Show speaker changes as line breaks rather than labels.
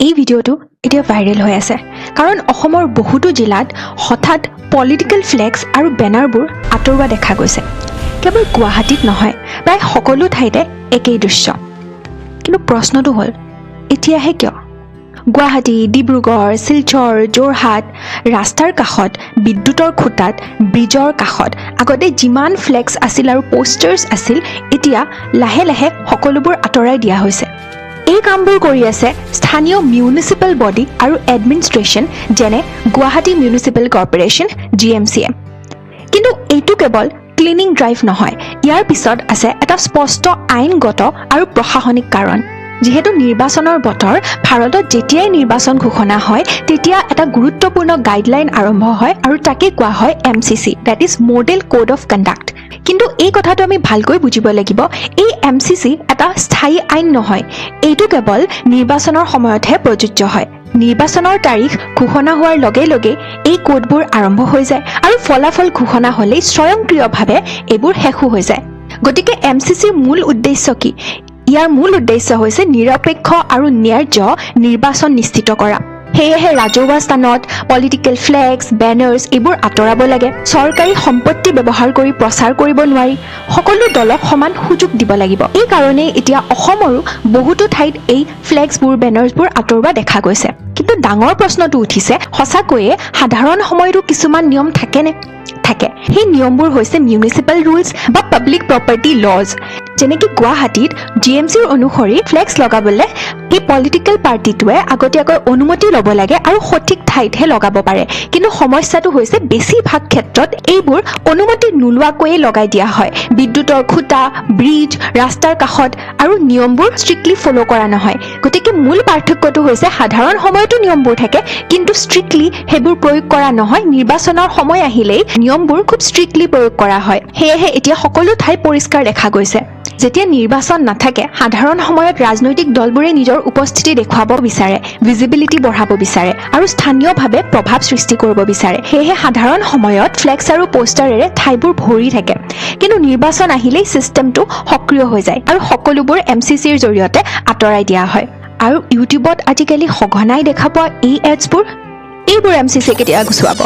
এই ভিডিঅ'টো এতিয়া ভাইৰেল হৈ আছে কাৰণ অসমৰ বহুতো জিলাত হঠাৎ পলিটিকেল ফ্লেক্স আৰু বেনাৰবোৰ আঁতৰোৱা দেখা গৈছে। কেৱল গুৱাহাটীত নহয়, প্ৰায় সকলো ঠাইতে একেই দৃশ্য। কিন্তু প্ৰশ্নটো হ'ল, এতিয়াহে কিয়? গুৱাহাটী, ডিব্ৰুগড়, শিলচৰ, যোৰহাট ৰাস্তাৰ কাষত, বিদ্যুতৰ খুঁটাত, ব্ৰিজৰ কাষত আগতে যিমান ফ্লেক্স আছিল আৰু পোষ্টাৰ্ছ আছিল, এতিয়া লাহে লাহে সকলোবোৰ আঁতৰাই দিয়া হৈছে। এই কামবোৰ কৰি আছে স্থানীয় মিউনিচিপেল বডি আৰু এডমিনিষ্ট্ৰেশ্যন, যেনে গুৱাহাটী মিউনিচিপেল কৰ্পৰেশ্যন (GMCA). কিন্তু এইটো কেৱল ক্লিনিং ড্ৰাইভ নহয়, ইয়াৰ পিছত আছে এটা স্পষ্ট আইনগত আৰু প্ৰশাসনিক কাৰণ। যিহেতু নিৰ্বাচনৰ বতৰ, ভাৰতত যেতিয়াই নিৰ্বাচন ঘোষণা হয় তেতিয়া এটা গুৰুত্বপূৰ্ণ গাইডলাইন আৰম্ভ হয় আৰু তাকে কোৱা হয় MCC, that is model code of conduct. কিন্তু এই কথাটো আমি ভালকৈ বুজিব লাগিব, এই MCC এটা স্থায়ী আইন নহয়, এইটো কেৱল নিৰ্বাচনৰ সময়তহে প্ৰযোজ্য হয়। নিৰ্বাচনৰ তাৰিখ ঘোষণা হোৱাৰ লগে লগে এই কোডবোৰ আৰম্ভ হৈ যায় আৰু ফলাফল ঘোষণা হ'লেই স্বয়ংক্ৰিয়ভাৱে এইবোৰ শেষো হৈ যায়। গতিকে MCCৰ মূল উদ্দেশ্য কি? ইয়াৰ মূল উদ্দেশ্য হৈছে নিৰপেক্ষ আৰু ন্যায্য নিৰ্বাচন নিশ্চিত কৰা। সেয়েহে ৰাজহুৱা স্থানত পলিটিকেল ফ্লেক্স, বেনাৰ্ছ এইবোৰ আঁতৰাব লাগে। চৰকাৰী সম্পত্তি ব্যৱহাৰ কৰি প্ৰচাৰ কৰিব নোৱাৰি। সকলো দলক সমান সুযোগ দিব লাগিব। এই কাৰণেই এতিয়া অসমৰো বহুতো ঠাইত এই ফ্লেক্সবোৰ, বেনাৰ্ছবোৰ আঁতৰোৱা দেখা গৈছে। কিন্তু ডাঙৰ প্ৰশ্নটো উঠিছে, সঁচাকৈয়ে সাধাৰণ সময়তো কিছুমান নিয়ম থাকেনে? থাকে। সেই নিয়মবোৰ হৈছে মিউনিচিপেল ৰুলছ বা পাব্লিক প্ৰপাৰ্টি লজ। যেনেকৈ গুৱাহাটীত GMCৰ অনুসৰি ফ্লেক্স লগাবলৈ সেই পলিটিকেল পাৰ্টিটোৱে আগতীয়াকৈ অনুমতি ল'ব লাগে আৰু সঠিক ঠাইতহে লগাব পাৰে। কিন্তু সমস্যাটো হৈছে বেছিভাগ ক্ষেত্ৰত এইবোৰ অনুমতি নোলোৱাকৈয়ে লগাই দিয়া হয়। বিদ্যুতৰ খুঁটা, ব্ৰিজ, ৰাস্তাৰ কাষত আৰু নিয়মবোৰ ষ্ট্ৰিক্টলি ফ'ল' কৰা নহয়। গতিকে মূল পাৰ্থক্যটো হৈছে সাধাৰণ সময়তো নিয়মবোৰ থাকে, কিন্তু ষ্ট্ৰিক্টলি সেইবোৰ প্ৰয়োগ কৰা নহয়। নিৰ্বাচনৰ সময় আহিলেই নিয়মবোৰ খুব ষ্ট্ৰিক্টলি প্ৰয়োগ কৰা হয়। সেয়েহে এতিয়া সকলো ঠাই পৰিষ্কাৰ দেখা গৈছে। যেতিয়া নিৰ্বাচন নাথাকে, সাধাৰণ সময়ত ৰাজনৈতিক দলবোৰে নিজৰ উপস্থিতি দেখুৱাব বিচাৰে, ভিজিবিলিটি বঢ়াব বিচাৰে আৰু স্থানীয়ভাৱে প্ৰভাৱ সৃষ্টি কৰিব বিচাৰে। সেয়েহে সাধাৰণ সময়ত ফ্লেক্স আৰু পোষ্টাৰেৰে ঠাইবোৰ ভৰি থাকে। কিন্তু নিৰ্বাচন আহিলেই ছিষ্টেমটো সক্ৰিয় হৈ যায় আৰু সকলোবোৰ MCCৰ জৰিয়তে আঁতৰাই দিয়া হয়। আৰু ইউটিউবত আজিকালি সঘনাই দেখা পোৱা এই এডছবোৰ, এইবোৰ MCCয়ে কেতিয়া গুচুৱাব?